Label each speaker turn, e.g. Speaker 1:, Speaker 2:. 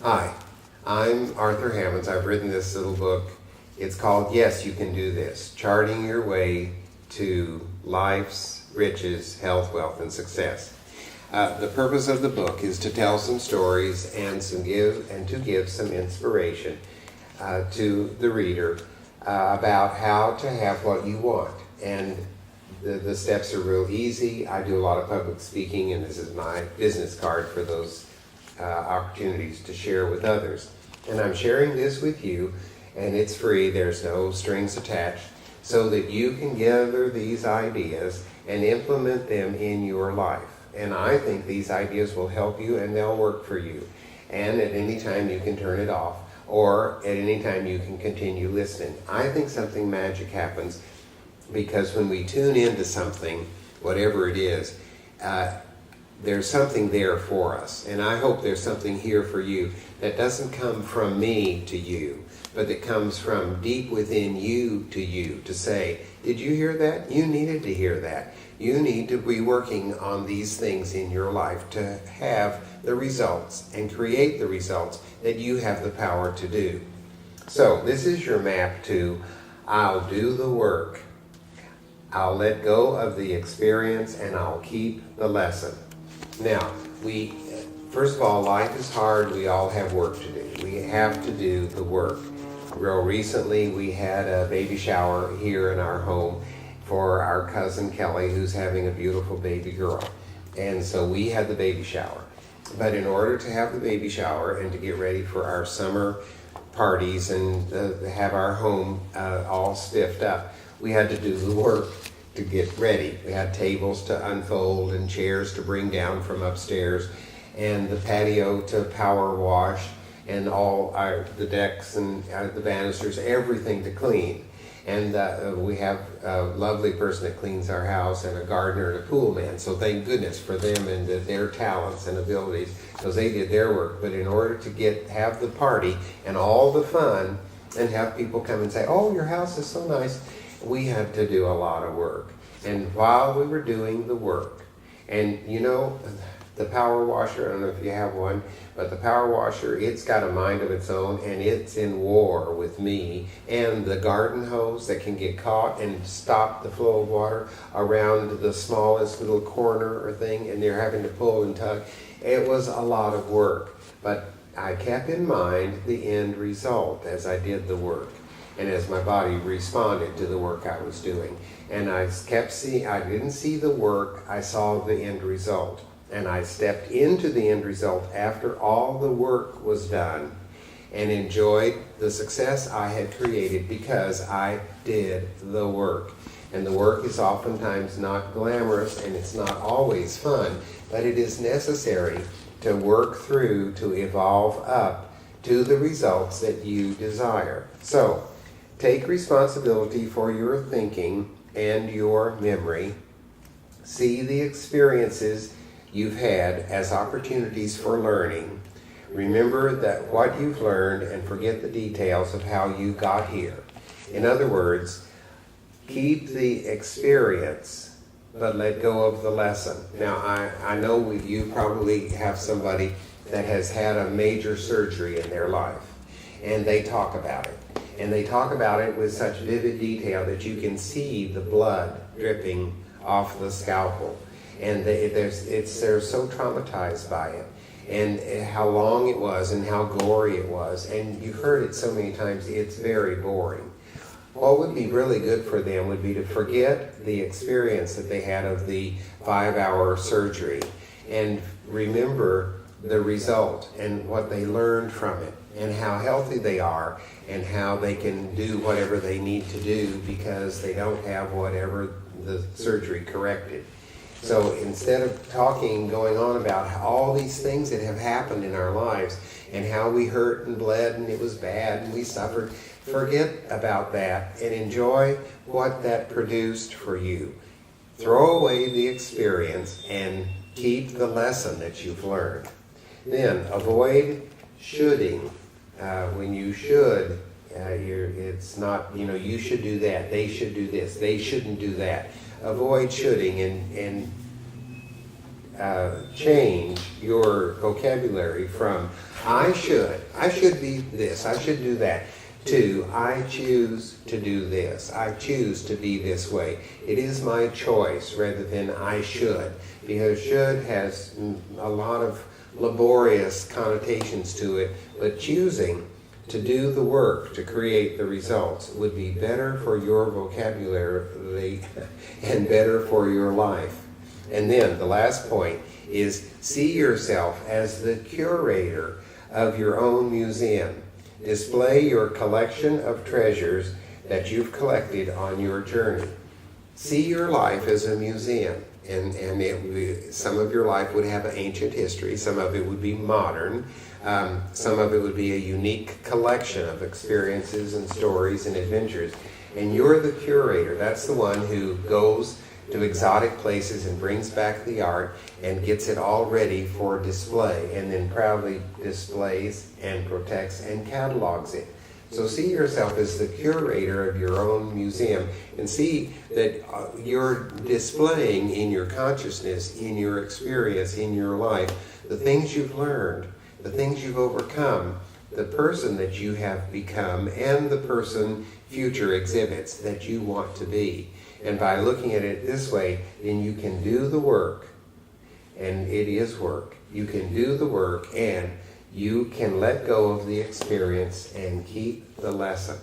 Speaker 1: Hi, I'm Arthur Hammonds. I've written this little book. It's called Yes, You Can Do This, Charting Your Way to Life's Riches, Health, Wealth, and Success. The purpose of the book is to tell some stories and to give some inspiration to the reader about how to have what you want. And the steps are real easy. I do a lot of public speaking, and this is my business card for those opportunities to share with others. And I'm sharing this with you, and it's free. There's no strings attached, so that you can gather these ideas and implement them in your life. And I think these ideas will help you, and they'll work for you. And at any time you can turn it off, or at any time you can continue listening. I think something magic happens because when we tune into something, whatever it is, there's something there for us. And I hope there's something here for you that doesn't come from me to you, but that comes from deep within you to say, did you hear that? You needed to hear that. You need to be working on these things in your life to have the results and create the results that you have the power to do. So this is your map to I'll do the work. I'll let go of the experience and I'll keep the lesson. Now, first of all, life is hard. We all have work to do. We have to do the work. Real recently, we had a baby shower here in our home for our cousin Kelly, who's having a beautiful baby girl. And so we had the baby shower. But in order to have the baby shower and to get ready for our summer parties and have our home all spiffed up, we had to do the work to get ready. We had tables to unfold and chairs to bring down from upstairs and the patio to power wash and all the decks and the banisters, everything to clean. And we have a lovely person that cleans our house and a gardener and a pool man. So thank goodness for them and their talents and abilities, because they did their work. But in order to have the party and all the fun and have people come and say, oh, your house is so nice, we had to do a lot of work. And while we were doing the work, and you know, the power washer, I don't know if you have one, but the power washer, it's got a mind of its own, and it's in war with me. And the garden hose that can get caught and stop the flow of water around the smallest little corner or thing, and they're having to pull and tug. It was a lot of work, but I kept in mind the end result as I did the work. And as my body responded to the work I was doing. And I didn't see the work, I saw the end result. And I stepped into the end result after all the work was done and enjoyed the success I had created because I did the work. And the work is oftentimes not glamorous and it's not always fun, but it is necessary to work through to evolve up to the results that you desire. So, take responsibility for your thinking and your memory. See the experiences you've had as opportunities for learning. Remember that what you've learned and forget the details of how you got here. In other words, keep the experience, but let go of the lesson. Now, I know you probably have somebody that has had a major surgery in their life, and they talk about it. And they talk about it with such vivid detail that you can see the blood dripping off the scalpel. And they're so traumatized by it. And how long it was and how gory it was. And you've heard it so many times, it's very boring. What would be really good for them would be to forget the experience that they had of the 5-hour surgery and remember the result and what they learned from it and how healthy they are and how they can do whatever they need to do because they don't have whatever the surgery corrected. So instead of going on about all these things that have happened in our lives and how we hurt and bled and it was bad and we suffered, forget about that and enjoy what that produced for you. Throw away the experience and keep the lesson that you've learned. Then avoid shoulding. When you should, it's not, you should do that, they should do this, they shouldn't do that. Avoid shoulding and change your vocabulary from I should be this, I should do that, to I choose to do this, I choose to be this way. It is my choice rather than I should, because should has a lot of laborious connotations to it, but choosing to do the work to create the results would be better for your vocabulary and better for your life. And then the last point is see yourself as the curator of your own museum. Display your collection of treasures that you've collected on your journey. See your life as a museum. And some of your life would have an ancient history, some of it would be modern, some of it would be a unique collection of experiences and stories and adventures. And you're the curator. That's the one who goes to exotic places and brings back the art and gets it all ready for display, and then proudly displays and protects and catalogs it. So see yourself as the curator of your own museum, and see that you're displaying in your consciousness, in your experience, in your life, the things you've learned, the things you've overcome, the person that you have become, and the person future exhibits that you want to be. And by looking at it this way, then you can do the work, and it is work. You can do the work, and you can let go of the experience and keep the lesson.